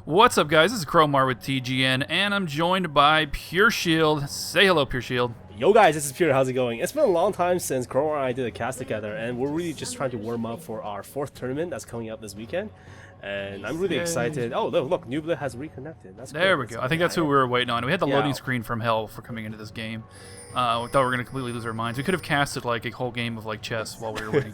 What's up, guys? This is Cromar with TGN, and I'm joined by Pureshield. Say hello, Pureshield. Yo guys, this is Pure. How's it going? It's been a long time since Cromar and I did a cast together, and we're really just trying to warm up for our 4th tournament that's coming up this weekekend. And I'm really excited. Oh, look, Nubla has reconnected. There we go. I think that's who we were waiting on. We had the loading screen from hell for coming into this game. We thought we were going to completely lose our minds. We could have casted like a whole game of like chess while we were waiting.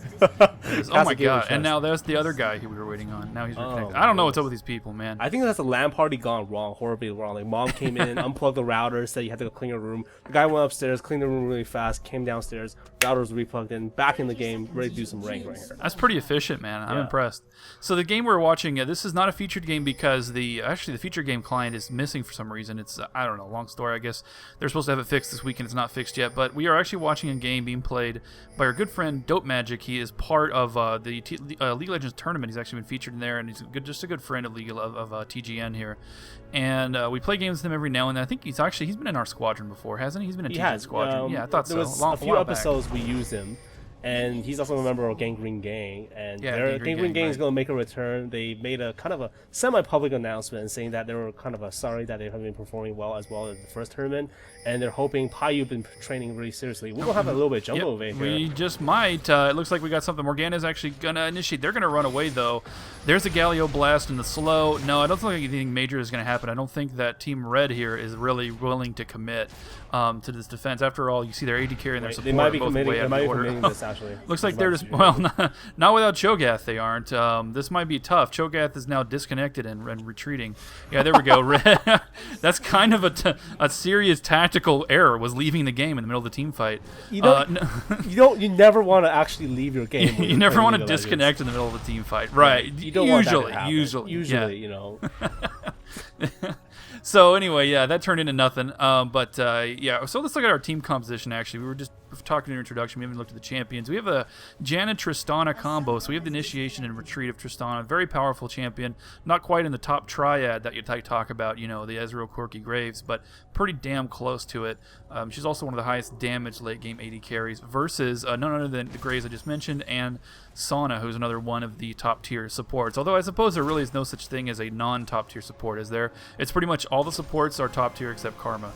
Oh my god! And now there's the other guy who we were waiting on. Now he's reconnected. I don't know what's up with these people, man. I think that's a LAN party gone wrong, horribly wrong. Like mom came in, unplugged the router, said you had to go clean your room. The guy went upstairs, cleaned the room really fast, came downstairs, router was replugged in, back in the game, ready to do some rank right here. That's pretty efficient, man. I'm impressed. So the game we're watching, this is not a featured game because the featured game client is missing for some reason. It's I don't know, long story. I guess they're supposed to have it fixed this week and it's not fixed yet. But we are actually watching a game being played by our good friend Dopemagic. He is part of the League of Legends tournament. He's actually been featured in there, and he's just a good friend of TGN here. And we play games with him every now and then. I think he's been in our squadron before, hasn't he? He's been in TGN squadron. Yeah, I thought so. There was a few episodes we used him. And he's also a member of GanGreenGang, and GanGreenGang is going to make a return. They made a kind of a semi-public announcement saying that they were kind of sorry that they haven't been performing well as the first tournament, and they're hoping Paiyu's been training really seriously. We're going to have a little bit of jumbo over here. We just might. It looks like we got something. Morgana's actually going to initiate. They're going to run away, though. There's a Galio Blast in the slow. No, I don't think anything major is going to happen. I don't think that Team Red here is really willing to commit to this defense. After all, you see their AD carry and their support. They might be both committing, way out of order. This, actually. Looks like they're just, well, not without Cho'Gath they aren't. This might be tough. Cho'Gath is now disconnected and retreating. Yeah, there we go. That's kind of a serious tactical error, was leaving the game in the middle of the team fight. You never want to actually leave your game. You never want to disconnect in the middle of the team fight. Right. You don't want that to happen. Usually, you know. So anyway, yeah, that turned into nothing. Yeah, so let's look at our team composition, actually. We were just talking in your introduction. We haven't looked at the champions. We have a Janna-Tristana combo. So we have the initiation and retreat of Tristana. Very powerful champion. Not quite in the top triad that you talk about, you know, the Ezreal, Corki, Graves, but pretty damn close to it. She's also one of the highest damage late game AD carries versus none other than the Graves I just mentioned and Sauna, who's another one of the top tier supports. Although I suppose there really is no such thing as a non-top tier support, is there? It's pretty much all the supports are top tier except Karma.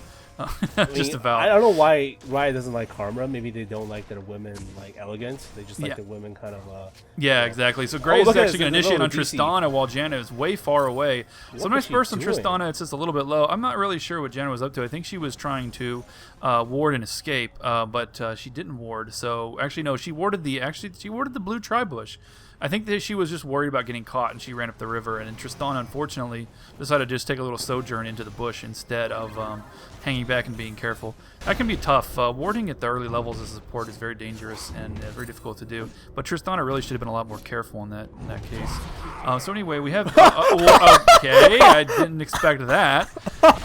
Just about. I don't know why Riot doesn't like Karma. Maybe they don't like their women like elegant. They just like the women kind of. Yeah, exactly. So Graves is actually going to initiate on Tristana while Janna is way far away. So nice burst on Tristana. It's just a little bit low. I'm not really sure what Janna was up to. I think she was trying to ward and escape, but she didn't ward. So actually, no, she warded the blue tri-bush. I think that she was just worried about getting caught, and she ran up the river. And Tristana, unfortunately, decided to just take a little sojourn into the bush instead of hanging back and being careful. That can be tough. Warding at the early levels as a support is very dangerous and very difficult to do. But Tristana really should have been a lot more careful in that case. So anyway, we have... okay, I didn't expect that.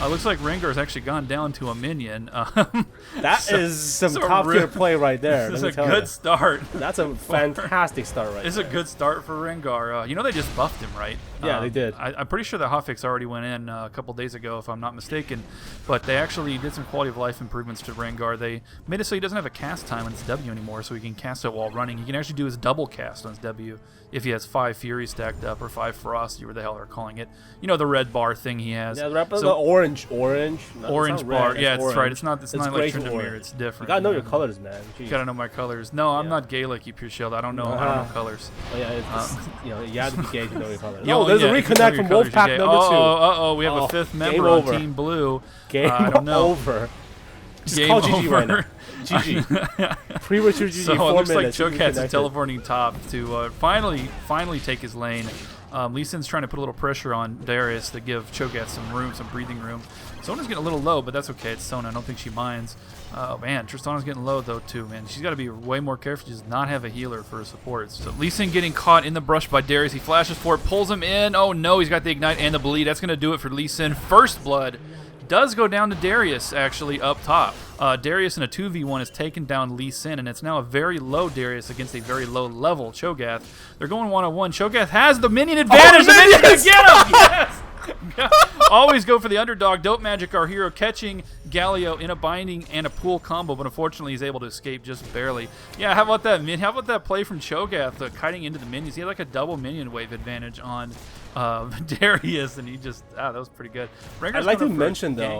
Looks like Rengar has actually gone down to a minion. That is some top-tier play right there. This is a good start. That's a fantastic start right there. It's a good start for Rengar. You know they just buffed him, right? Yeah, they did. I'm pretty sure the hotfix already went in a couple days ago, if I'm not mistaken. But they actually did some quality of life improvements to Rengar. They made it so he doesn't have a cast time on his W anymore, so he can cast it while running. He can actually do his double cast on his W if he has 5 Fury stacked up or 5 Frost, or whatever the hell they're calling it. You know, the red bar thing he has. Yeah, the orange. No, orange bar. Red, yeah, that's orange. right. It's not like Tryndamere. It's different. You gotta know your colors, man. Jeez. You gotta know my colors. No, I'm not gay like you, Pureshield. I don't know. I don't know colors. Oh yeah, you have to be gay to know your colors. Oh, there's a reconnect from Wolfpack number 2. We have a 5th member on Team Blue. I don't know. Over. Just call GG right now. GG. Premature GG. So it looks like Cho'Gath is teleporting top to finally take his lane. Lee Sin's trying to put a little pressure on Darius to give Cho'Gath some breathing room. Sona's getting a little low, but that's okay. It's Sona. I don't think she minds. Oh, man. Tristana's getting low, though, too, man. She's got to be way more careful. She does not have a healer for her support. So Lee Sin getting caught in the brush by Darius. He flashes for it, pulls him in. Oh, no. He's got the Ignite and the Bleed. That's going to do it for Lee Sin. First blood does go down to Darius, actually, up top. Darius in a 2v1 has taken down Lee Sin, and it's now a very low Darius against a very low level Cho'Gath. They're going one-on-one. Cho'Gath has the minion advantage. The minion to get him! Yes! Always go for the underdog. Dopemagic, our hero, catching Galio in a binding and a pool combo, but unfortunately he's able to escape just barely. Yeah, how about that play from Cho'Gath, kiting into the minions? He had like a double minion wave advantage on Darius, and he just, that was pretty good. I'd like to mention, though,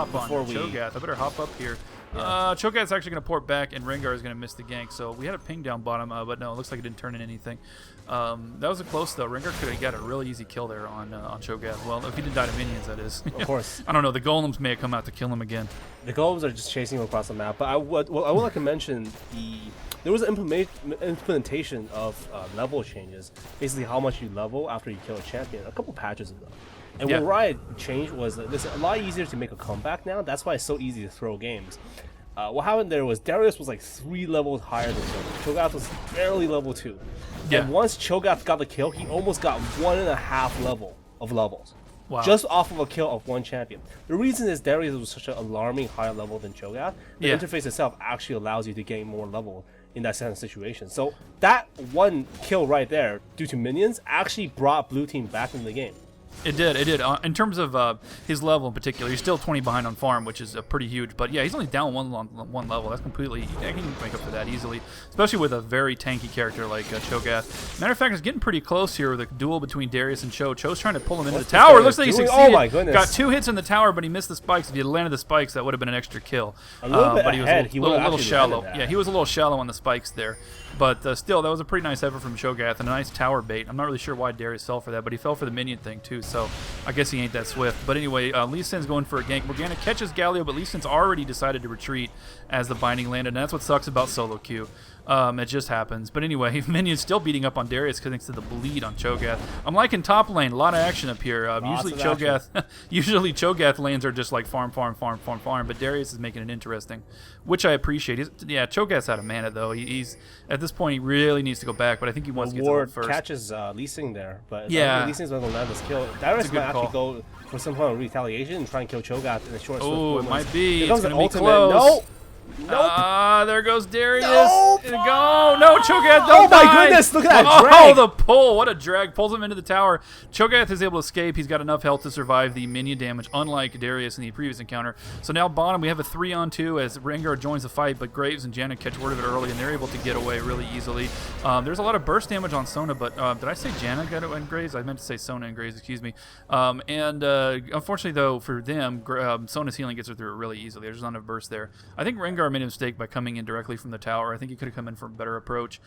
before Cho'Gath. I better hop up here. Yeah. Cho'Gath's actually going to port back, and Rengar is going to miss the gank. So we had a ping down bottom, but no, it looks like it didn't turn in anything. That was a close, though. Rengar could have got a really easy kill there on Cho'Gath. Well, if he didn't die to minions, that is. Of course. I don't know. The golems may have come out to kill him again. The golems are just chasing him across the map. But I would like to mention there was an implementation of level changes. Basically, how much you level after you kill a champion a couple patches ago. And what Riot changed was that it's a lot easier to make a comeback now. That's why it's so easy to throw games. What happened there was Darius was like 3 levels higher than Cho'Gath was barely level 2. Yeah. And once Cho'Gath got the kill, he almost got 1.5 level of levels. Wow. Just off of a kill of one champion. The reason is Darius was such an alarming higher level than Cho'Gath. The interface itself actually allows you to gain more level in that kind of situation. So that one kill right there, due to minions, actually brought blue team back into the game. It did. In terms of his level in particular, he's still 20 behind on farm, which is pretty huge. But yeah, he's only down one level. That's completely, I can make up for that easily, especially with a very tanky character like Cho'Gath. Matter of fact, it's getting pretty close here with a duel between Darius and Cho. Cho's trying to pull him into the tower. Looks like he succeeded. Oh my goodness. Got 2 hits in the tower, but he missed the spikes. If he had landed the spikes, that would have been an extra kill. A little bit but ahead. He was a little shallow. Yeah, he was a little shallow on the spikes there. But still, that was a pretty nice effort from Cho'Gath and a nice tower bait. I'm not really sure why Darius fell for that, but he fell for the minion thing too, so I guess he ain't that swift. But anyway, Lee Sin's going for a gank. Morgana catches Galio, but Lee Sin's already decided to retreat as the binding landed, and that's what sucks about solo queue. It just happens. But anyway, Minion's still beating up on Darius thanks to the bleed on Cho'Gath. I'm liking top lane. A lot of action up here. Usually Cho'Gath lanes are just like farm, but Darius is making it interesting, which I appreciate. Cho'Gath's out of mana, though. He's at this point, he really needs to go back, but I think he wants to get to ult first. Catches Lee Sin there, but Lee Sin's not going to land this kill. Darius might actually go for some kind of retaliation and try and kill Cho'Gath in a short Oh, it might be. It's going to be close. Nope. There goes Darius. Nope. Go. No, Cho'Gath, don't die. Oh my goodness, look at that drag. Oh, the pull. What a drag. Pulls him into the tower. Cho'Gath is able to escape. He's got enough health to survive the minion damage, unlike Darius in the previous encounter. So now bottom, we have a 3-on-2 as Rengar joins the fight, but Graves and Janna catch word of it early, and they're able to get away really easily. There's a lot of burst damage on Sona, but did I say Janna got it and Graves? I meant to say Sona and Graves, excuse me. Unfortunately, though, for them, Sona's healing gets her through it really easily. There's not enough burst there. I think Rengar made a mistake by coming in directly from the tower. I think he could have come in for a better approach.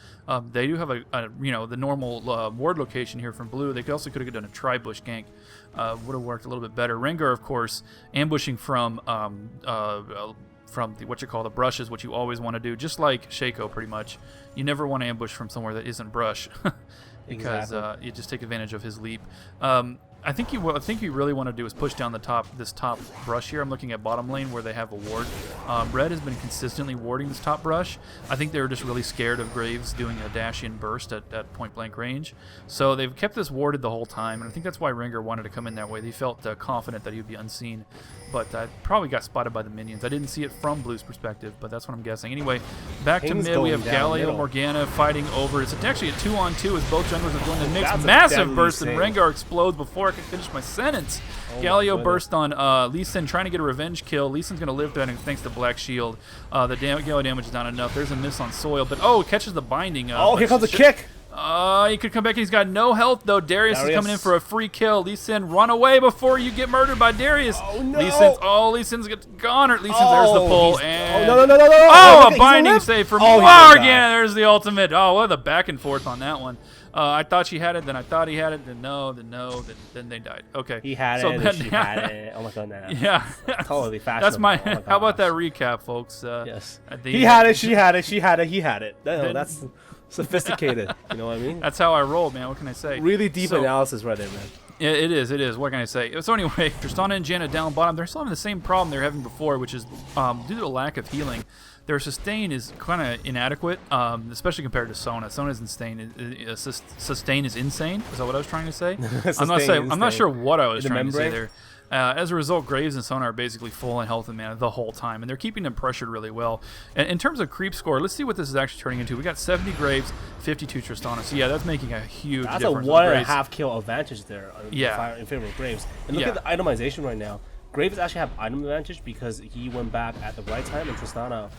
They do have the normal ward location here from blue. They also could have done a tri-bush gank. Would have worked a little bit better. Rengar, of course, ambushing from the brushes, what you always want to do, just like Shaco pretty much. You never want to ambush from somewhere that isn't brush because you just take advantage of his leap. I think you really want to do is push down this top brush here. I'm looking at bottom lane where they have a ward. Red has been consistently warding this top brush. I think they were just really scared of Graves doing a dash-in burst at point-blank range. So they've kept this warded the whole time, and I think that's why Rengar wanted to come in that way. They felt confident that he would be unseen, but probably got spotted by the minions. I didn't see it from Blue's perspective, but that's what I'm guessing. Anyway, back to mid, we have Galio, Morgana fighting over. It's actually a 2-on-2 as both junglers are doing the mix. Massive burst, and Rengar explodes before I can finish my sentence. Galio burst on Lee Sin, trying to get a revenge kill. Lee Sin's going to live that thanks to Black Shield. The Galio damage is not enough. There's a miss on Soil, but catches the binding. Here comes a kick. He could come back. He's got no health, though. Darius is coming in for a free kill. Lee Sin, run away before you get murdered by Darius. Oh, no. Lee Sin's gone. Lee Sin's, there's the pull. No. A binding save from Morgana. There's the ultimate. What a back and forth on that one. I thought she had it, then I thought he had it, then no, then they died. Okay. He had it, and she had it. Oh my goodness. Yeah. Totally fashionable. That's my. How about that recap, folks? Yes. He had it, she had it, she had it, he had it. That's sophisticated. You know what I mean? That's how I roll, man. What can I say? Really deep analysis right there, man. Yeah, it is. What can I say? So anyway, Tristana and Janna down bottom. They're still having the same problem they were having before, which is due to the lack of healing. Their sustain is kind of inadequate, especially compared to Sona. Sona's sustain is insane. Is that what I was trying to say? I'm not sure what I was trying to say there. As a result, Graves and Sonar are basically full in health and mana the whole time, and they're keeping them pressured really well. And in terms of creep score, let's see what this is actually turning into. We got 70 Graves, 52 Tristana. So yeah, that's making a huge difference. That's a 1.5 kill advantage there in favor of Graves. And look at the itemization right now. Graves actually have item advantage because he went back at the right time, and Tristana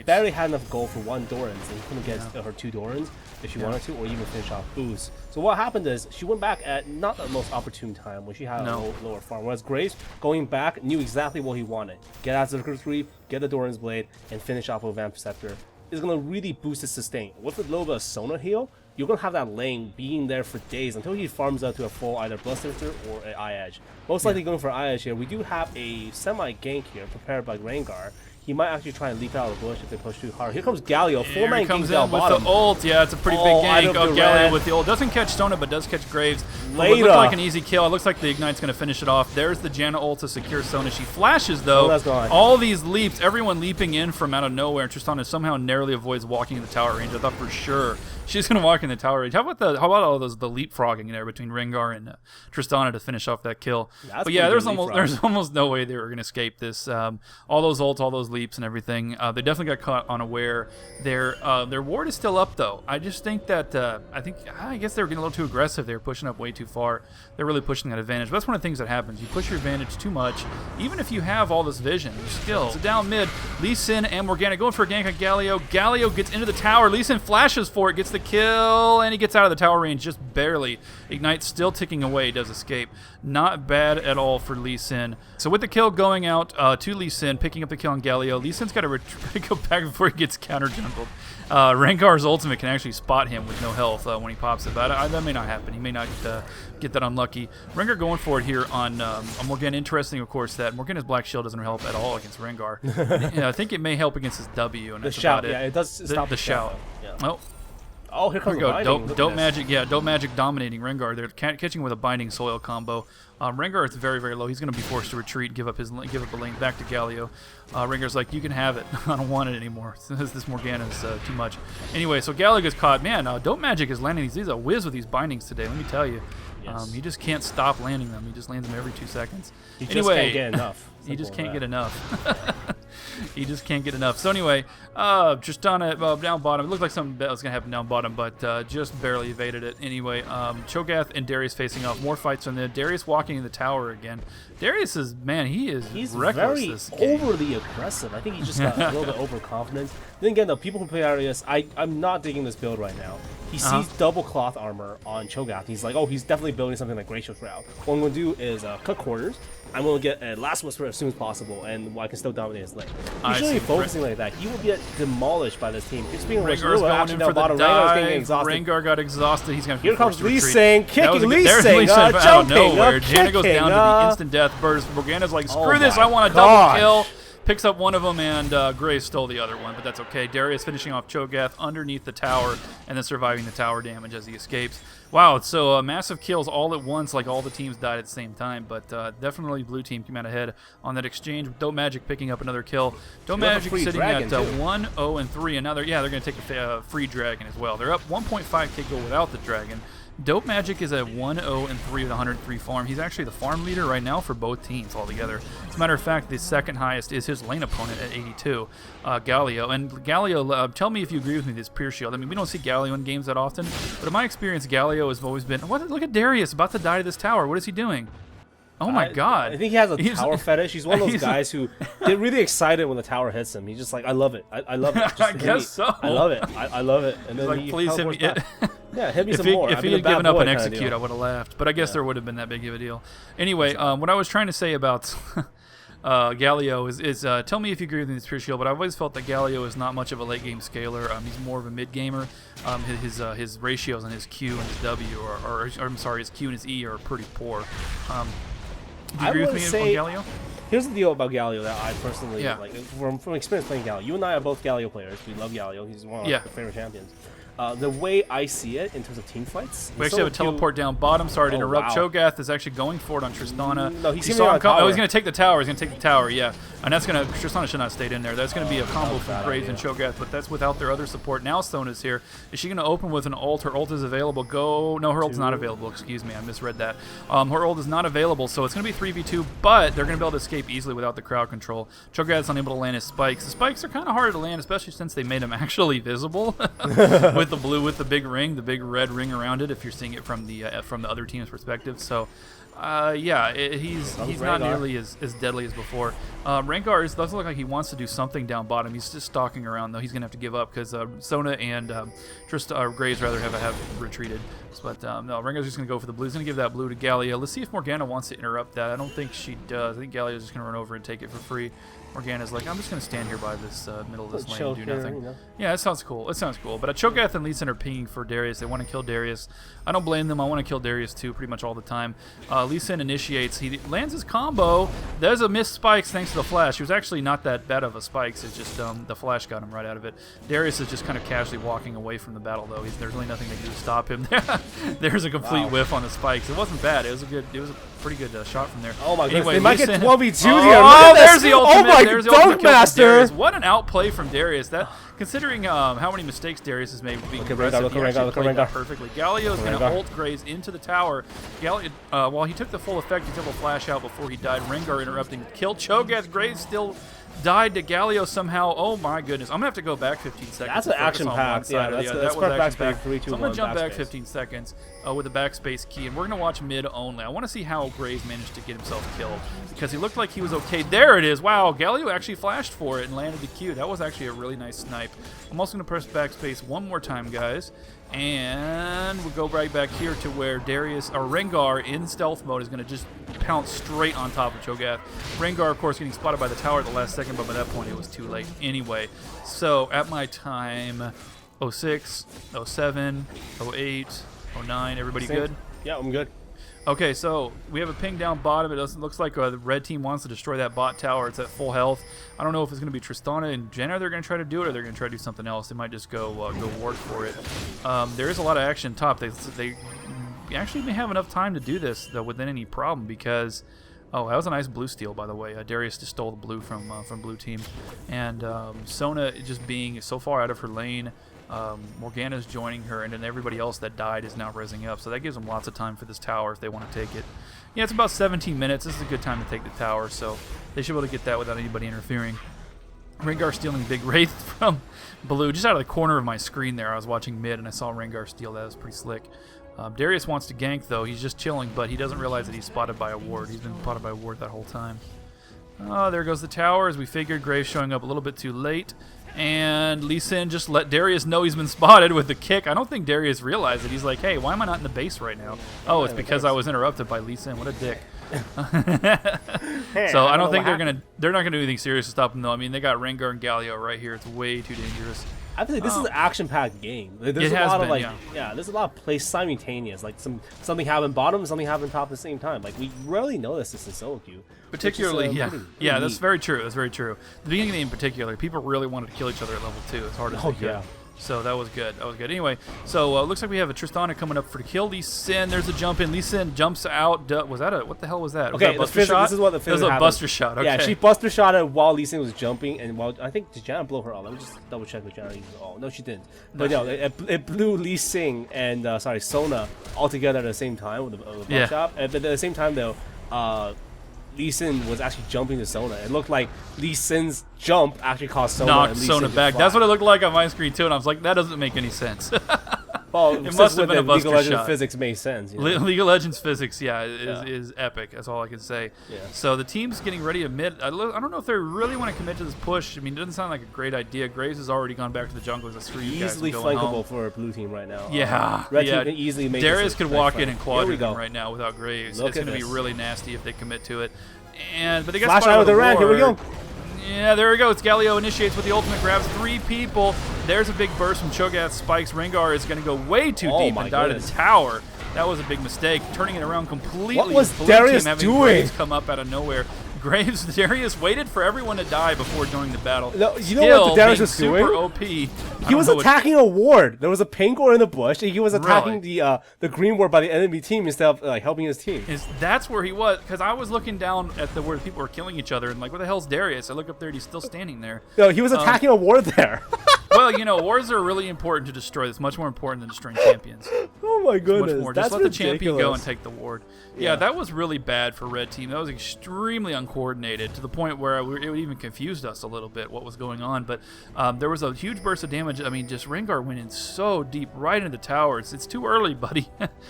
barely had enough gold for 1 Doran's, and he couldn't get her 2 Doran's if she wanted to, or even finish off boost. So what happened is she went back at not the most opportune time when she had a lower farm, whereas Graves going back knew exactly what he wanted: get out of the creep, get the Doran's Blade, and finish off with Vamp Scepter. Is going to really boost his sustain. With a little bit of Sonar heal, you're going to have that lane being there for days until he farms out to a full either Bloodthirster or an Eye Edge. Most likely going for Eye Edge here. We do have a semi-gank here prepared by Rengar. He might actually try and leap out of the bush if they push too hard. Here comes Galio, 4-man gank down bottom. With the ult, yeah, it's a pretty big gank. Oh, Galio with the ult. Doesn't catch Sona, but does catch Graves. It looks like an easy kill. It looks like the Ignite's going to finish it off. There's the Janna ult to secure Sona. She flashes, though. That's gone. All these leaps, everyone leaping in from out of nowhere. Tristana somehow narrowly avoids walking in the tower range. I thought for sure she's going to walk in the tower range. How about all those the leapfrogging there between Rengar and Tristana to finish off that kill? But yeah, there's almost no way they were going to escape this. All those ults, all those leaps and everything. They definitely got caught unaware. Their ward is still up, though. I just think that I guess they were getting a little too aggressive. They were pushing up way too far. They're really pushing that advantage. But that's one of the things that happens. You push your advantage too much, even if you have all this vision, your skill. So down mid, Lee Sin and Morgana going for a gank on Galio. Galio gets into the tower. Lee Sin flashes for it, gets the kill, and he gets out of the tower range just barely. Ignite still ticking away, does escape. Not bad at all for Lee Sin. So with the kill going out to Lee Sin, picking up the kill on Galio, Lee Sin's got to go back before he gets counter jungled. Rengar's ultimate can actually spot him with no health when he pops it, but that may not happen. He may not get that unlucky. Rengar going for it here on Morgana. Interesting, of course, that Morgana's Black Shield doesn't help at all against Rengar. I think it may help against his W, and that's about it. Yeah, it does stop the shout. Yeah. Oh, here comes we go. Dopemagic dominating Rengar. They're catching with a Binding Soil combo. Rengar is very, very low. He's going to be forced to retreat, give up a lane back to Galio. Rengar's like, you can have it. I don't want it anymore. This Morgana is too much. Anyway, so Galio gets caught. Man, Dopemagic is landing these. He's a whiz with these bindings today, let me tell you. Yes. He just can't stop landing them. He just lands them every 2 seconds. He just can't get enough. He just can't get enough. He just can't get enough. So anyway, Tristana down bottom. It looked like something was going to happen down bottom, but just barely evaded it. Anyway, Cho'Gath and Darius facing off. More fights on there. Darius walking in the tower again. Darius is, man, he's reckless very this game. Overly aggressive. I think he just got a little bit overconfident. Then again, the people who play Darius, I'm not digging this build right now. He sees double cloth armor on Cho'Gath. He's like, oh, he's definitely building something like Glacial Shroud. What I'm going to do is cut corners. I'm going to get a Last Whisper as soon as possible, and I can still dominate his lane. He's really focusing like that. He will get demolished by this team. Just being Rengar's going in for the dive. Rengar got exhausted. He's going to Here comes Lee Sin, kicking Lee Sin, out of nowhere. Janna goes down to the instant death burst. Morgana's like, screw this, I want a double kill. Picks up one of them, and Gray stole the other one, but that's okay. Darius finishing off Cho'Gath underneath the tower and then surviving the tower damage as he escapes. Wow, so massive kills all at once, like all the teams died at the same time, but definitely blue team came out ahead on that exchange. Dopemagic picking up another kill. Dopemagic sitting at 1-0-3, and now they're going to take a free dragon as well. They're up 1.5k gold without the dragon. Dopemagic is at 1-0-3 with 103 farm. He's actually the farm leader right now for both teams altogether. As a matter of fact, the second highest is his lane opponent at 82, Galio. And Galio, tell me if you agree with me, this Pureshield. I mean, we don't see Galio in games that often, but in my experience, Galio has always been... Look at Darius about to die to this tower. What is he doing? Oh my God! I think he has a tower fetish. He's one of those guys who get really excited when the tower hits him. He's just like, I love it. I love it. Just I guess so. I love it. I love it. And then like, please hit me. Yeah, hit me some more. If he had given up an execute, I would have laughed. But I guess there would have been that big of a deal. Anyway, what I was trying to say about Galio is tell me if you agree with me, this Pureshield, but I've always felt that Galio is not much of a late game scaler. He's more of a mid gamer. His ratios on his Q and his W, or I'm sorry, his Q and his E are pretty poor. Do you agree with me on Galio? Here's the deal about Galio that I personally like from experience playing Galio. You and I are both Galio players. We love Galio. He's one of our favorite champions. the way I see it in terms of team fights, we actually have a teleport down bottom. Sorry to interrupt. Wow. Cho'Gath is actually going for it on Tristana. No, he's he's going to take the tower. He's going to take the tower, yeah. And that's going to... Tristana should not have stayed in there. That's going to be a combo from Graves and Cho'Gath, but that's without their other support. Now Sona's here. Is she going to open with an ult? Her ult is available. Go... No, her ult's not available. Excuse me. I misread that. Her ult is not available, so it's going to be 3v2, but they're going to be able to escape easily without the crowd control. Cho'Gath's unable to land his spikes. The spikes are kind of hard to land, especially since they made them actually visible with the blue, with the big ring, the big red ring around it, if you're seeing it from the other team's perspective. So yeah, he's not nearly as deadly as before. Rengar does look like he wants to do something down bottom. He's just stalking around, though. He's going to have to give up because Sona and Graves rather have retreated. But no, Rengar's just going to go for the blue. He's going to give that blue to Galio. Let's see if Morgana wants to interrupt that. I don't think she does. I think Galio's just going to run over and take it for free. Morgana's like, I'm just going to stand here by this middle of this lane and do nothing. You know? Yeah, that sounds cool. It sounds cool. But Cho'Gath and Lee Sin are pinging for Darius. They want to kill Darius. I don't blame them. I want to kill Darius too pretty much all the time. Lee Sin initiates. He lands his combo. There's a missed spikes thanks to the flash. He was actually not that bad of a spikes. It's just the flash got him right out of it. Darius is just kind of casually walking away from the battle, though. There's really nothing they can do to stop him. There's a complete whiff on the spikes. It wasn't bad. It was a pretty good shot from there. Oh my goodness. Anyway, they might get 12v2 here. Oh, there's the ultimate. Oh my there's the ultimate kill from Darius. What an outplay from Darius. That, considering how many mistakes Darius has made being aggressive, he actually played that perfectly. Galio's going to ult Graves into the tower. Galio, while he took the full effect, he was able to flash out before he died. Rengar interrupting, killed Cho'Gath. Graves still died to Galio somehow. Oh my goodness. I'm going to have to go back 15 seconds. That's an action pack. Yeah, that's backspace 3, 2, 1. So I'm going to jump back 15 seconds with the backspace key, and we're going to watch mid only. I want to see how Graves managed to get himself killed because he looked like he was okay. There it is. Wow, Galio actually flashed for it and landed the Q. That was actually a really nice snipe. I'm also going to press backspace one more time, guys. And we'll go right back here to where Darius, or Rengar, in stealth mode is going to just pounce straight on top of Cho'Gath. Rengar, of course, getting spotted by the tower at the last second, but by that point it was too late anyway. So at my time, 06, 07, 08, 09, everybody good? Yeah, I'm good. Okay, so we have a ping down bottom. It looks like the red team wants to destroy that bot tower. It's at full health. I don't know if it's going to be Tristana and Jenna they're going to try to do it, or they're going to try to do something else. They might just go ward for it. There is a lot of action top. They actually may have enough time to do this though without any problem because... Oh, that was a nice blue steal, by the way. Darius just stole the blue from blue team. And Sona just being so far out of her lane. Morgana's joining her, and then everybody else that died is now rising up. So that gives them lots of time for this tower if they want to take it. Yeah, it's about 17 minutes. This is a good time to take the tower, so they should be able to get that without anybody interfering. Rengar stealing Big Wraith from blue. Just out of the corner of my screen there, I was watching mid, and I saw Rengar steal that. It was pretty slick. Darius wants to gank, though. He's just chilling, but he doesn't realize that he's spotted by a ward. He's been spotted by a ward that whole time. Oh, there goes the tower, as we figured. Graves showing up a little bit too late. And Lee Sin just let Darius know he's been spotted with the kick. I don't think Darius realized it. He's like, hey, why am I not in the base right now? Oh, it's because I was interrupted by Lee Sin. What a dick. So I don't think they're not gonna do anything serious to stop him though. I mean, they got Rengar and Galio right here. It's way too dangerous. I feel like this is an action-packed game. There's a lot of there's a lot of plays simultaneous. Like something happened bottom, something happened top at the same time. Like we rarely notice this in solo queue. Particularly, yeah, that's very true. That's very true. The beginning of the game in particular, people really wanted to kill each other at level 2 as hard as they could. Yeah. So that was good. That was good. Anyway, so looks like we have a Tristana coming up for the kill. Lee Sin, there's a jump in. Lee Sin jumps out. Was that what the hell was that? Was that a buster shot? This is what the physics happened. It was a buster shot. Okay. Yeah, she buster shot it while Lee Sin was jumping, and while I think did Janna blow her off? Let me just double check with Janna. Oh no, she didn't. But no, it blew Lee Sin and Sona all together at the same time with the buckshot. But at the same time though, Lee Sin was actually jumping to Sona. It looked like Lee Sin's jump actually caused Sona knocked Sona back. That's what it looked like on my screen too, and I was like, that doesn't make any sense. Well, it must have been a buster League of Legends physics made sense. You know? League of Legends physics, is epic. That's all I can say. Yeah. So the team's getting ready to mid. I don't know if they really want to commit to this push. I mean, it doesn't sound like a great idea. Graves has already gone back to the jungle. As a screw you guys easily flankable for a blue team right now. Yeah, red team can easily make Darius could walk in and quadra them right now without Graves. It's going to be really nasty if they commit to it. But they got flash out with the rank. Here we go. Yeah, there we go. It's Galio initiates with the ultimate, grabs 3 people. There's a big burst from Cho'Gath spikes. Rengar is going to go way too deep and die to the tower. That was a big mistake. Turning it around completely. What was Darius doing? Come up out of nowhere. Graves, Darius waited for everyone to die before joining the battle. No, you know what Darius was doing? Super OP. He was attacking a ward. There was a Pangor in the bush, and he was attacking the green ward by the enemy team instead of like helping his team. That's where he was, because I was looking down at where people were killing each other, and like, where the hell's Darius? I look up there, and he's still standing there. No, he was attacking a ward there. Well, you know, wars are really important to destroy. It's much more important than destroying champions. Oh my goodness, much more. that's Just let ridiculous. the champion go and take the ward. Yeah, that was really bad for red team. That was extremely uncoordinated to the point where it even confused us a little bit what was going on. But there was a huge burst of damage. I mean, just Rengar went in so deep right into the towers. It's too early, buddy.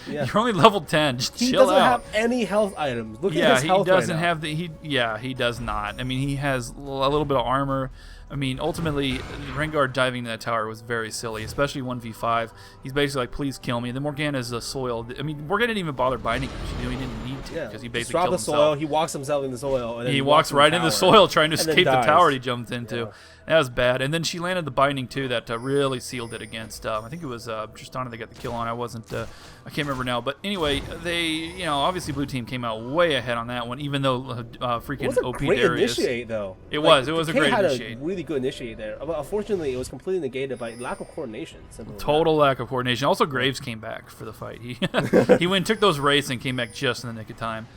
You're only level 10. Just he chill out. He doesn't have any health items. Look at his health he doesn't right have the. He does not. I mean, he has a little bit of armor. I mean, ultimately, Rengar diving to that tower was very silly, especially 1v5. He's basically like, please kill me. Then Morgana's a soil. I mean, Morgana didn't even bother binding him. He didn't need to because he basically killed himself. Soil. He walks himself in the soil. And then he walks right into the soil trying to escape the tower he jumped into. Yeah. That was bad. And then she landed the binding, too, that really sealed it against, I think it was Tristana that got the kill on. I can't remember now. But anyway, they, obviously blue team came out way ahead on that one, even though freaking OP Darius. It was a great initiate, though. It was a great initiate. Had a really good initiate there. But unfortunately, it was completely negated by lack of coordination. Total lack of coordination. Also, Graves came back for the fight. He went and took those wraiths and came back just in the nick of time.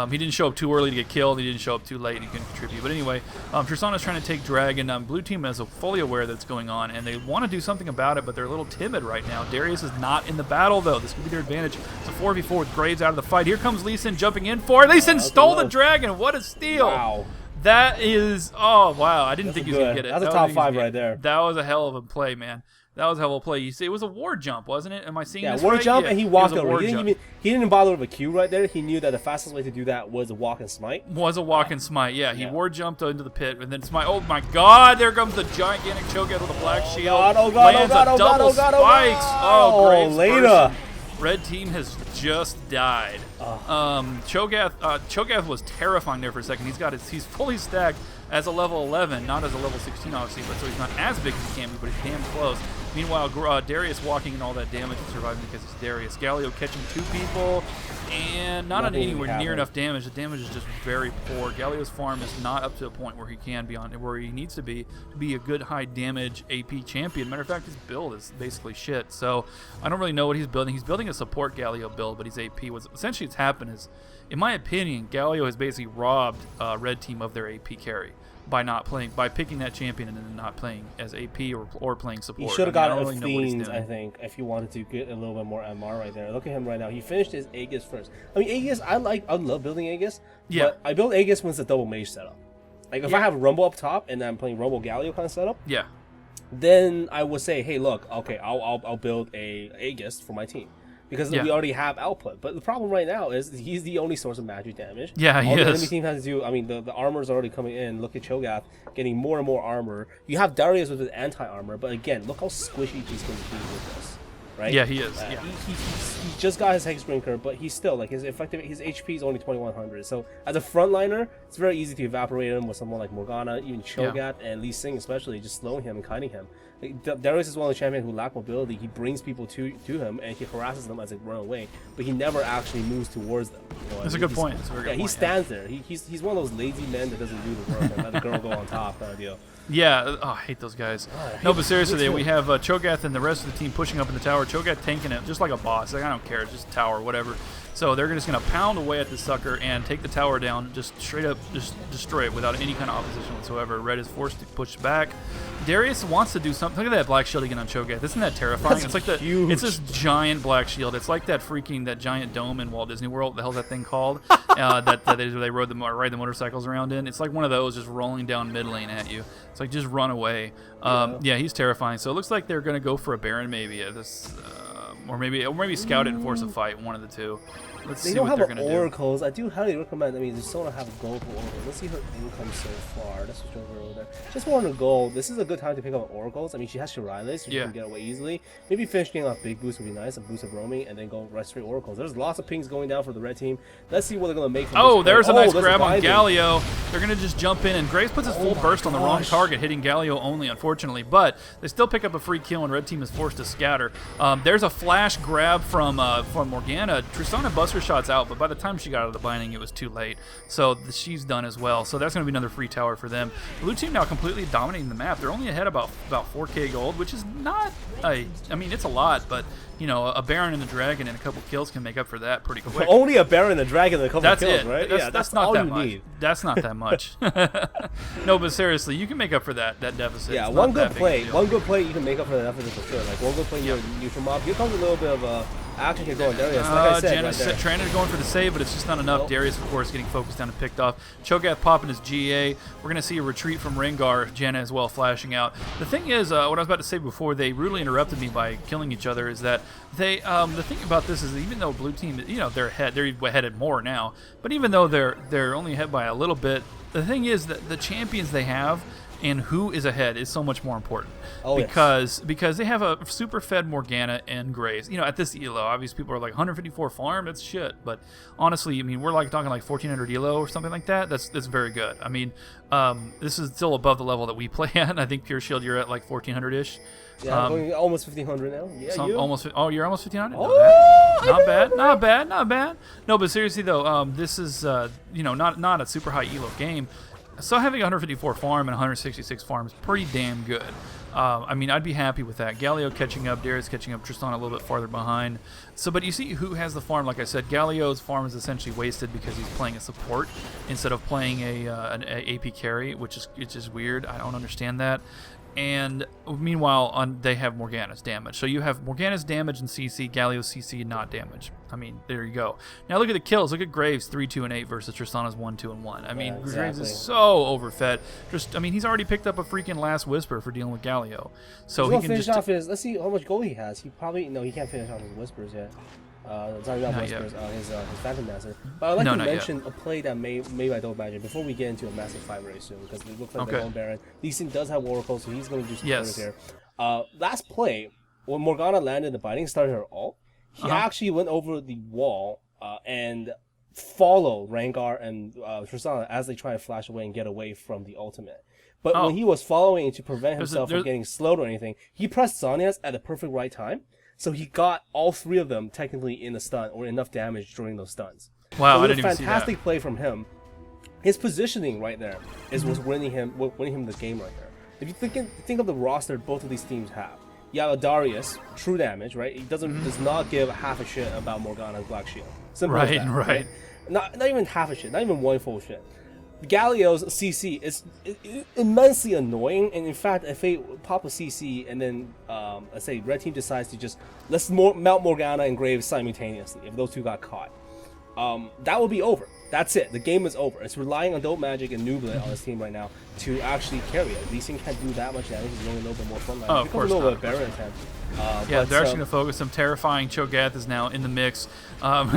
He didn't show up too early to get killed. He didn't show up too late and he couldn't contribute. But anyway, Tristana's trying to take Dragon. Blue team is fully aware that's going on, and they want to do something about it, but they're a little timid right now. Darius is not in the battle, though. This could be their advantage. It's a 4v4 with Graves out of the fight. Here comes Lee Sin jumping in for it. Lee Sin stole the Dragon. What a steal. Wow. That is, oh, wow. I didn't think he was going to get it. That's a top 5 right there. That was a hell of a play, man. That was a hell of a play. You see, it was a ward jump, wasn't it? Am I seeing this right? Ward jump, and he walked over. He didn't bother with a Q right there. He knew that the fastest way to do that was a walk and smite. He ward jumped into the pit, and then smite. Oh my God! There comes the gigantic Cho'Gath with a black shield. Lands a double spikes. Oh, Graves later. Red team has just died. Cho'Gath was terrifying there for a second. He's fully stacked as a level 11, not as a level 16 obviously, but so he's not as big as he can be, but he's damn close. Meanwhile, Darius walking in all that damage and surviving because it's Darius. Galio catching 2 people and not anywhere near enough damage. The damage is just very poor. Galio's farm is not up to a point where he can be where he needs to be a good high damage AP champion. Matter of fact, his build is basically shit. So I don't really know what he's building. He's building a support Galio build, but he's AP. Essentially what's happened is, in my opinion, Galio has basically robbed Red team of their AP carry by picking that champion and then not playing as AP or playing support. He should have gotten a Fiend, I think, if you wanted to get a little bit more MR right there. Look at him right now. He finished his Aegis first. I mean, Aegis, I love building Aegis. Yeah. But I build Aegis when it's a double mage setup. Like, if I have Rumble up top and I'm playing Rumble Galio kind of setup, then I would say, hey, look, okay, I'll build a Aegis for my team. Because we already have output. But the problem right now is he's the only source of magic damage. Yeah, he All is. the enemy team has to do, I mean, the armor's already coming in. Look at Cho'Gath getting more and more armor. You have Darius with his anti-armor, but again, look how squishy he's going to be with this. Right? Yeah, he is. He just got his Hexbreaker, but he's still, like, his HP is only 2100. So as a frontliner, it's very easy to evaporate him with someone like Morgana, even Cho'Gath, and Lee Sin especially, just slowing him and kiting him. Darius is one of the champions who lack mobility. He brings people to him and he harasses them as they run away, but he never actually moves towards them. That's a good point. That's a very good point. He stands there. He's one of those lazy men that doesn't do the work and let the girl go on top kind of deal. Yeah, I hate those guys. No, but seriously, we have Cho'Gath and the rest of the team pushing up in the tower. Cho'Gath tanking it just like a boss. Like, I don't care, it's just tower, whatever. So they're just going to pound away at this sucker and take the tower down, just straight up, just destroy it without any kind of opposition whatsoever. Red is forced to push back. Darius wants to do something. Look at that black shield again on Cho'Gath. Isn't that terrifying? That's it's like huge. It's this giant black shield. It's like that giant dome in Walt Disney World. What the hell's that thing called? that they ride the motorcycles around in. It's like one of those just rolling down mid lane at you. It's like just run away. Yeah, he's terrifying. So it looks like they're going to go for a Baron maybe at this, or maybe scout it and force a fight. One of the two. Let's see what they're going to do. Oracles. I do highly recommend. I mean, just don't have a gold for Oracle. Let's see her income so far. That's what's over there. Just 100 gold. This is a good time to pick up Oracles. I mean, she has Shirales, so she can get away easily. Maybe finish getting off big boost would be nice, a boost of roaming, and then go right straight Oracles. There's lots of pings going down for the red team. Let's see what they're going to make from this there's a nice grab on Galio. They're going to just jump in, and Graves puts his full burst on the wrong target, hitting Galio only, unfortunately. But they still pick up a free kill, and Red Team is forced to scatter. There's a flash grab from Morgana. Tristana buster shots out, but by the time she got out of the binding, it was too late. So she's done as well. So that's going to be another free tower for them. Blue Team now completely dominating the map. They're only ahead about 4K gold, which is not I mean, it's a lot, but you know, a Baron and a Dragon and a couple kills can make up for that pretty quick. Only a Baron and a Dragon and a couple kills, right? That's not that much. That's not that much. No, but seriously, you can make up for that deficit. Yeah, one good play, you can make up for the deficit for sure. Like one good play, you're neutral mob. Here comes a little bit of action here going. Darius, like I said, Janus trying to go in for the save, but it's just not enough. Nope. Darius, of course, getting focused down and picked off. Cho'Gath popping his GA. We're going to see a retreat from Rengar. Janna as well flashing out. The thing is, what I was about to say before they rudely interrupted me by killing each other is that they, the thing about this is that even though Blue Team, you know, they're headed more now, but even though they're only ahead by a little bit, the thing is that the champions they have and who is ahead is so much more important. Because they have a super fed Morgana and Graves. You know, at this elo, obviously people are like 154 farm, that's shit. But honestly, I mean, we're like talking like 1400 elo or something like that. That's very good. I mean, this is still above the level that we play at. I think Pureshield, you're at like 1400-ish. Yeah, almost 1500 now. Yeah, you're almost 1500. Oh, Not bad. No, but seriously though, this is you know, not a super high elo game. So having 154 farm and 166 farm is pretty damn good. I mean, I'd be happy with that. Galio catching up, Darius catching up, Tristana a little bit farther behind. So, but you see who has the farm. Like I said, Galio's farm is essentially wasted because he's playing a support instead of playing an AP carry, which is weird. I don't understand that. And meanwhile, they have Morgana's damage. So you have Morgana's damage and CC, Galio's CC not damage. I mean, there you go. Now look at the kills. Look at Graves 3, 2, and 8 versus Tristana's 1, 2, and 1. I mean, exactly. Graves is so overfed. I mean, he's already picked up a freaking last whisper for dealing with Galio. So he can finish off his. Let's see how much gold he has. He probably he can't finish off his whispers yet. Sorry, not whispers. His Phantom Master. But I'd like to mention a play that made by Dopemagic before we get into a massive fight very soon, because it looks like they're going Baron. Lee Sin does have Oracle, so he's going to do some damage here. Last play, when Morgana landed the binding, started her ult, he actually went over the wall and followed Rengar and Tristana as they try to flash away and get away from the ultimate. But when he was following to prevent himself from getting slowed or anything, he pressed Zhonya's at the perfect right time. So he got all three of them technically in a stun or enough damage during those stuns. Wow, so I didn't even see that. Fantastic play from him. His positioning right there was winning him the game right there. If you think of the roster both of these teams have, you have a Darius, true damage, right? He does not give half a shit about Morgana's Black Shield. Simple as that, right? Not even half a shit, not even one full shit. Galio's CC is immensely annoying, and in fact, if they pop a CC and then, let's say, Red Team decides to just melt Morgana and Graves simultaneously, if those two got caught, that will be over. That's it. The game is over. It's relying on Dopemagic and Nublet on this team right now to actually carry it. Lee Sin can't do that much damage. He's only a little bit more frontline. Oh, of course not. A little bit Baron attempt. Yeah, they're actually going to focus him. Terrifying Cho'Gath is now in the mix.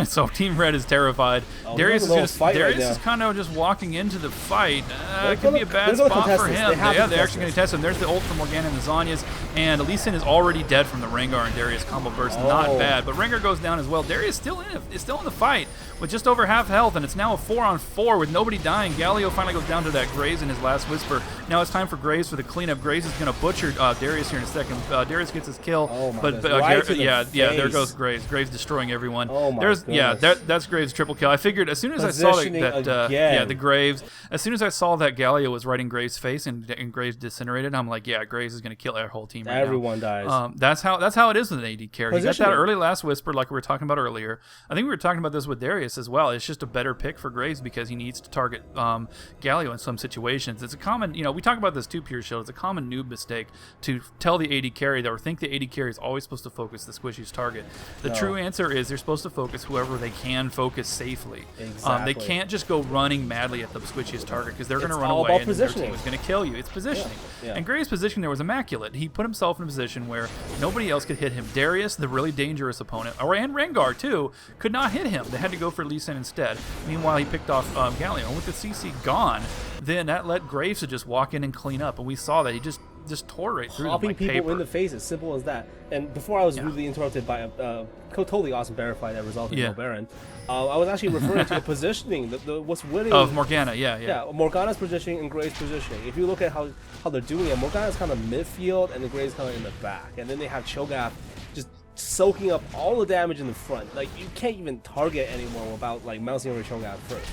So Team Red is terrified. Darius is kind of just walking into the fight. It could be a bad spot for him. They're actually going to test him. There's the ult from Morgana and the Zhonya's. And Lee Sin is already dead from the Rengar and Darius combo burst. Not bad. But Rengar goes down as well. Darius is still in the fight with just over half health. And it's now a 4-on-4 with nobody dying. Galio finally goes down to that Graves in his last whisper. Now it's time for Graves for the cleanup. Graves is going to butcher Darius here in a second. Darius gets his kill. There goes Graves. Graves destroying everyone. That's Graves' triple kill. I figured as soon as I saw the Graves, as soon as I saw that Galio was right in Graves' face and Graves disintegrated, I'm like, yeah, Graves is going to kill our whole team. Everyone dies. That's how it is with an AD carry. He got that early last whisper, like we were talking about earlier. I think we were talking about this with Darius as well. It's just a better pick for Graves because he needs to target Galio in some situations. It's a common, we talk about this too, Pureshield. It's a common noob mistake to tell the AD carry or think the AD carry is always supposed to focus the squishy's target. The true answer is they're supposed to focus whoever they can focus safely. Exactly. They can't just go running madly at the squishy's target because they're going to run away and their team is going to kill you. It's positioning. And Graves' position there was immaculate. He put himself in a position where nobody else could hit him. Darius, the really dangerous opponent, and Rengar too, could not hit him. They had to go for Lee Sin instead. Meanwhile, he picked off Galio. And with the CC gone, then that let Graves to just walk in and clean up. And we saw that he just just tore right through them popping like people paper. in the face, as simple as that. And before I was rudely interrupted by a totally awesome Baron fight that resulted in no Baron, I was actually referring to the positioning, what's winning of Morgana. Yeah, Morgana's positioning and Gray's positioning. If you look at how they're doing it, Morgana's kind of midfield and the Gray's kind of in the back, and then they have Cho'Gath just soaking up all the damage in the front. Like, you can't even target anymore without like mousing over Cho'Gath first,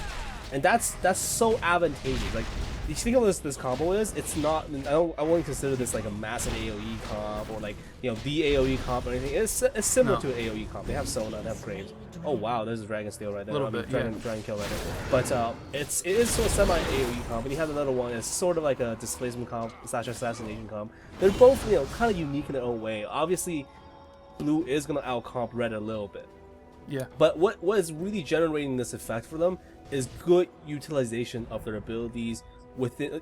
and that's so advantageous. Like, you think of this combo is, it's not, I wouldn't consider this like a massive AoE comp or like, you know, the AoE comp or anything. It's similar to an AoE comp. They have Sona, they have Graves. Oh wow, there's a Dragon Steel right there. Dragon Kill right there. But it is sort of semi AoE comp, and you have another one that's sort of like a displacement comp / assassination comp. They're both, you know, kind of unique in their own way. Obviously, blue is gonna out comp red a little bit. Yeah. But what is really generating this effect for them is good utilization of their abilities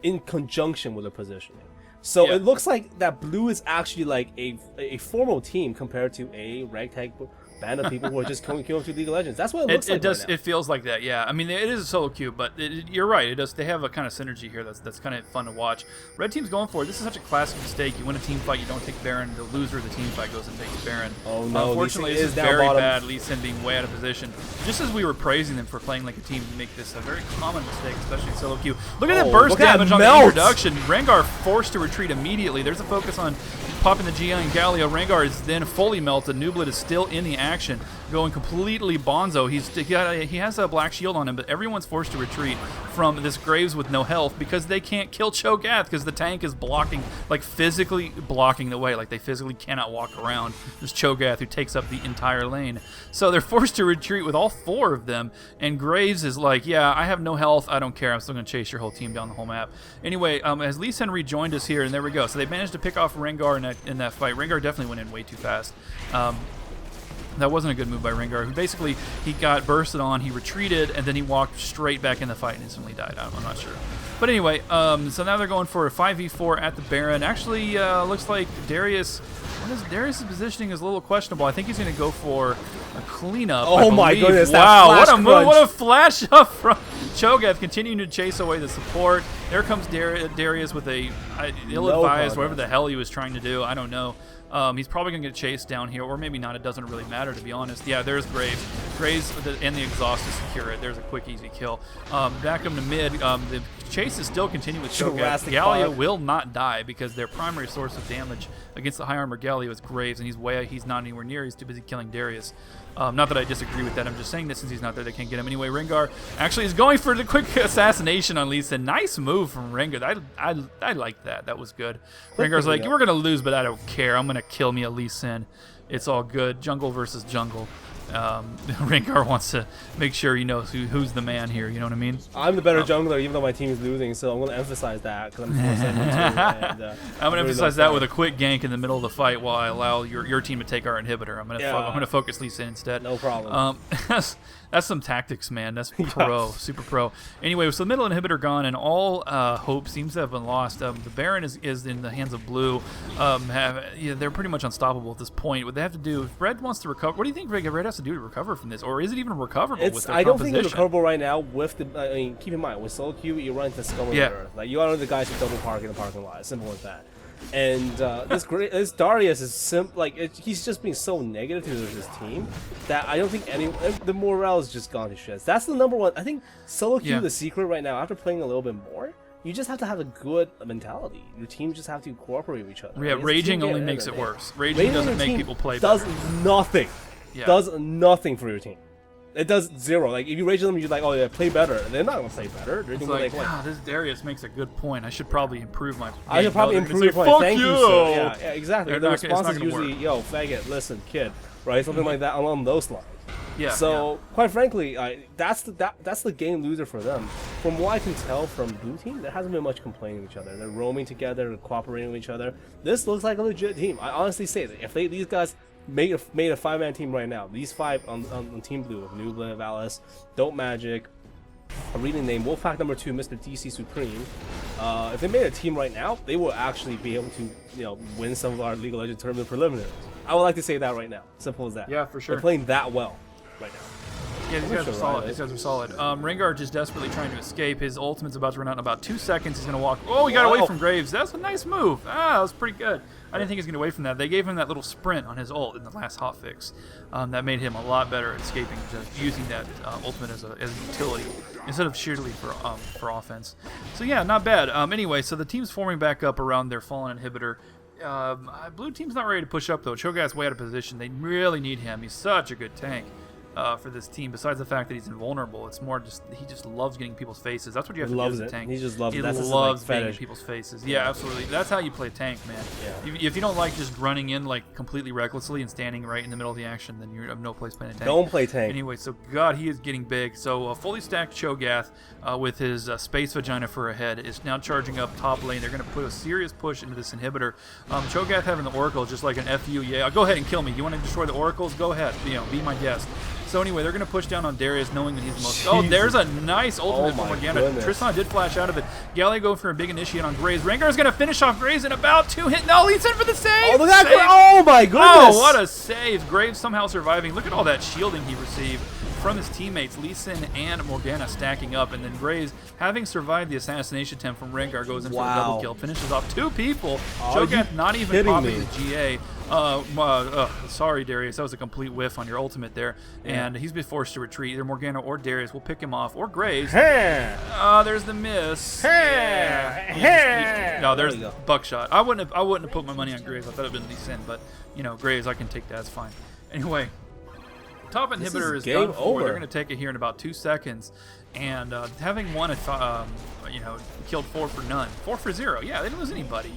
in conjunction with their positioning. So it looks like that blue is actually like a formal team compared to a ragtag band of people who are just killing through League of Legends. That's what it looks like. It does. Right now. It feels like that. Yeah. I mean, it is a solo queue, but you're right. It does. They have a kind of synergy here. That's kind of fun to watch. Red team's going for it. This is such a classic mistake. You win a team fight, you don't take Baron. The loser of the team fight goes and takes Baron. Oh no! Unfortunately, this is very bad. Lee Sin being way out of position. Just as we were praising them for playing like a team, to make this a very common mistake, especially in solo queue. Look at that burst damage on the introduction. Rengar forced to retreat immediately. There's a focus on popping the GN and Galio. Rengar is then fully melted. Nublet is still in the action, going completely bonzo. He has a black shield on him, but everyone's forced to retreat from this Graves with no health because they can't kill Cho'Gath because the tank is blocking, like physically blocking the way. Like they physically cannot walk around this Cho'Gath who takes up the entire lane. So they're forced to retreat with all 4 of them, and Graves is like, yeah, I have no health. I don't care. I'm still going to chase your whole team down the whole map. Anyway, as Lee Sin rejoined us here, and there we go. So they managed to pick off Rengar in that fight. Rengar definitely went in way too fast. That wasn't a good move by Rengar. Basically, he got bursted on, he retreated, and then he walked straight back in the fight and instantly died. I'm not sure. But anyway, so now they're going for a 5v4 at the Baron. Actually, looks like Darius... Darius' positioning is a little questionable. I think he's going to go for a cleanup. Oh my goodness! Wow, what a move! What a flash up from Cho'Gath, continuing to chase away the support. There comes Darius with a ill-advised, whatever the hell he was trying to do. I don't know. He's probably going to get chased down here, or maybe not. It doesn't really matter, to be honest. Yeah, there's Graves. Graves and the exhaust to secure it. There's a quick, easy kill. Back him to mid. The chase is still continuing with Cho'Gath. Galio will not die because their primary source of damage against the high armor Galio is Graves, and he's not anywhere near. He's too busy killing Darius. Not that I disagree with that. I'm just saying that since he's not there, they can't get him. Anyway, Rengar actually is going for the quick assassination on Lee Sin. Nice move from Rengar. I like that. That was good. Rengar's like, we're going to lose, but I don't care. I'm going to kill me a Lee Sin. It's all good. Jungle versus jungle. Rengar wants to make sure he knows who's the man here. You know what I mean? I'm the better jungler, even though my team is losing, so I'm going to emphasize that. Cause I'm I'm going to emphasize that with a quick gank in the middle of the fight while I allow your team to take our inhibitor. I'm going to focus Lee Sin instead. No problem. That's some tactics, man. That's pro, super pro. Anyway, so the middle inhibitor gone, and all hope seems to have been lost. The Baron is in the hands of blue. They're pretty much unstoppable at this point. What they have to do, if Red wants to recover, what do you think Red has to do to recover from this? Or is it even recoverable with their I don't think it's recoverable right now with the, I mean, keep in mind, with solo queue, you run into Skull and Earth. Like, you are the guys who double park in the parking lot. Simple as that. And this Darius is he's just being so negative to his team that I don't think the morale is just gone to shreds. That's the number one. I think solo queue, the secret right now, after playing a little bit more, you just have to have a good mentality. Your team just have to cooperate with each other. Yeah, raging only makes it worse. Raging doesn't make people play better. Does nothing. Yeah. Does nothing for your team. It does zero. Like, if you rage them, you're like, oh yeah, play better. They're not gonna play better. They're gonna like, wow, this Darius makes a good point. I should probably improve my. I should probably improve your point. Thank you, sir. Yeah, exactly. The response is usually, yo, faggot, listen, kid, right? Something like that along those lines. Yeah. So, quite frankly, that's the game loser for them. From what I can tell from blue team, there hasn't been much complaining with each other. They're roaming together, they're cooperating with each other. This looks like a legit team. I honestly say that if these guys made a 5-man team right now, these 5 on Team Blue, Nubla, Valis, Dopemagic, I'm reading the name, Wolfpack number 2, Mr. DC Supreme. If they made a team right now, they will actually be able to, win some of our League of Legends tournament preliminaries. I would like to say that right now. Simple as that. Yeah, for sure. They're playing that well right now. Yeah, these guys are solid. These guys are solid. Rengar just desperately trying to escape. His ultimate's about to run out in about 2 seconds. He's going to walk. Oh, he got away from Graves. That's a nice move. That was pretty good. I didn't think he was going to get away from that. They gave him that little sprint on his ult in the last hotfix. That made him a lot better at escaping, just using that ultimate as a utility instead of sheerly for offense. So yeah, not bad. Anyway, so the team's forming back up around their fallen inhibitor. Blue team's not ready to push up though. Cho'Gath's way out of position. They really need him. He's such a good tank. For this team, besides the fact that he's invulnerable, it's more just he just loves getting in people's faces. That's what you have to do as a tank. He just loves it. He loves being in people's faces. Yeah, absolutely. That's how you play tank, man. Yeah. If you don't like just running in like completely recklessly and standing right in the middle of the action, then you have no place playing a tank. Don't play tank. Anyway, so God, he is getting big. So fully stacked Cho'Gath with his space vagina for a head is now charging up top lane. They're going to put a serious push into this inhibitor. Cho'Gath having the Oracle just like an FU. Yeah, go ahead and kill me. You want to destroy the Oracles? Go ahead. Be my guest. So anyway, they're going to push down on Darius knowing that he's the most... Jesus. Oh, there's a nice ultimate from Morgana. Tristan did flash out of it. Galio going for a big initiate on Graves. Rengar's going to finish off Graves in about 2 hits. No, he's in for the save! Oh, look at that! Oh, my goodness! Oh, what a save. Graves somehow surviving. Look at all that shielding he received from his teammates, Lee Sin and Morgana stacking up, and then Graves, having survived the assassination attempt from Rengar, goes in for a double kill, finishes off 2 people. Cho'Gath not even popping the GA. Sorry, Darius, that was a complete whiff on your ultimate there, and he's been forced to retreat. Either Morgana or Darius will pick him off, or Graves. There's the miss. No, there's buckshot. I wouldn't have put my money on Graves. I thought it'd been Lee Sin, but you know, Graves, I can take that. It's fine. Anyway. Top inhibitor is done for. They're going to take it here in about 2 seconds, and having won killed 4 for none, 4 for 0. Yeah, they didn't lose anybody.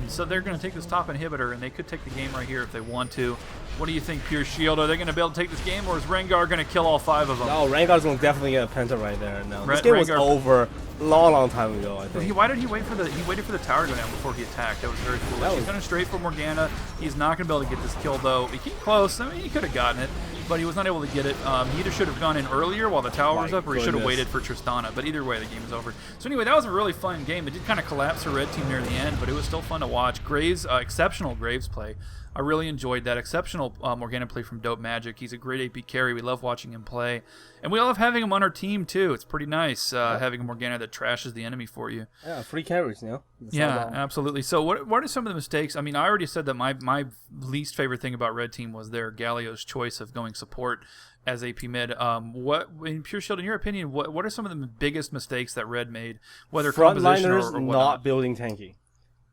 So they're going to take this top inhibitor, and they could take the game right here if they want to. What do you think, Pureshield? Are they going to be able to take this game, or is Rengar going to kill all 5 of them? No, Rengar's going to definitely get a penta right there. No, this game was over a long time ago, I think. Why did he wait for the? He waited for the tower to go down before he attacked. That was very foolish. He's going straight for Morgana. He's not going to be able to get this kill though. He came close. I mean, he could have gotten it, but he was not able to get it. He either should have gone in earlier while the tower was up, or he should have waited for Tristana. But either way, the game is over. So anyway, that was a really fun game. It did kind of collapse the red team near the end, but it was still fun to watch. Graves, exceptional Graves play. I really enjoyed that. Exceptional Morgana play from Dopemagic. He's a great AP carry. We love watching him play. And we love having him on our team, too. It's pretty nice having a Morgana that trashes the enemy for you. Yeah, free carries, you know? Yeah, absolutely. So what are some of the mistakes? I mean, I already said that my least favorite thing about Red Team was their Galio's choice of going support as AP mid. In Pureshield, in your opinion, what are some of the biggest mistakes that Red made, whether composition or whatnot? Not building tanky.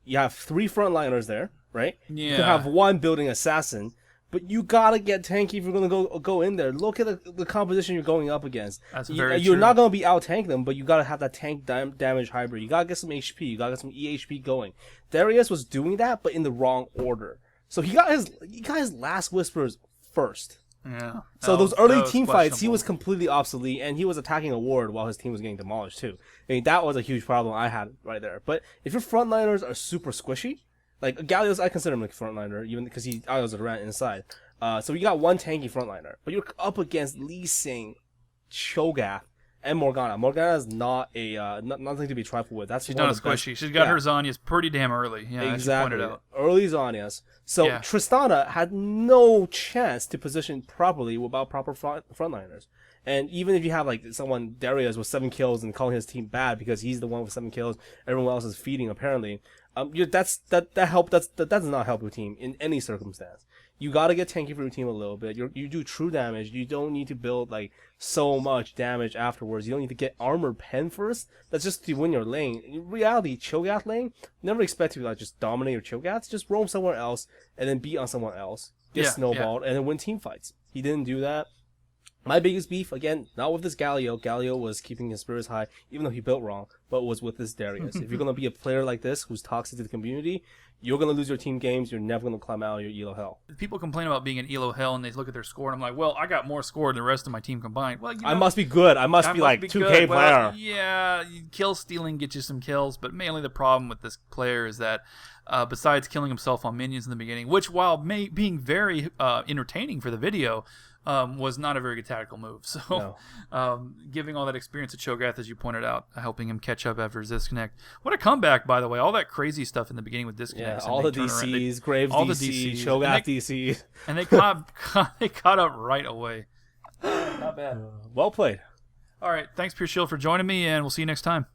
You have 3 frontliners there, right? Yeah. You can have 1 building assassin, but you gotta get tanky if you're gonna go in there. Look at the composition you're going up against. That's very You're true. not gonna be out tank them, but you gotta have that tank damage hybrid. You gotta get some HP. You gotta get some EHP going. Darius was doing that, but in the wrong order. So he got his last whispers first. Yeah. So those early team fights, he was completely obsolete, and he was attacking a ward while his team was getting demolished too. I mean, that was a huge problem I had right there. But if your frontliners are super squishy, like Galio's, I consider him like a frontliner, even because he was a rat inside. So you got 1 tanky frontliner, but you're up against Lee Sin, Cho'Gath, and Morgana. Morgana is not nothing to be trifled with. She's not squishy. She's got her Zhonya's pretty damn early. Yeah, exactly. Pointed out. Early Zhonya's. So Tristana had no chance to position properly without proper frontliners. And even if you have like someone Darius with 7 kills and calling his team bad because he's the one with 7 kills, everyone else is feeding apparently. That does not help your team in any circumstance. You gotta get tanky for your team a little bit. You do true damage. You don't need to build like so much damage afterwards. You don't need to get armor pen first. That's just to win your lane. In reality, Cho'Gath lane, never expect to like just dominate your Cho'Gath. Just roam somewhere else and then beat on someone else. Get snowballed and then win team fights. He didn't do that. My biggest beef, again, not with this Galio. Galio was keeping his spirits high, even though he built wrong, but was with this Darius. If you're going to be a player like this, who's toxic to the community, you're going to lose your team games. You're never going to climb out of your elo hell. People complain about being in elo hell, and they look at their score, and I'm like, well, I got more score than the rest of my team combined. Well, I must be good. I must be like 2K player. Well, yeah, kill stealing gets you some kills, but mainly the problem with this player is that besides killing himself on minions in the beginning, which while being very entertaining for the video, was not a very good tactical move. So, giving all that experience to Cho'Gath, as you pointed out, helping him catch up after his disconnect. What a comeback, by the way. All that crazy stuff in the beginning with disconnects. Yeah, all the DCs, Graves DC, Cho'Gath DC. And they caught up right away. Not bad. Well played. All right. Thanks, Pureshield, for joining me, and we'll see you next time.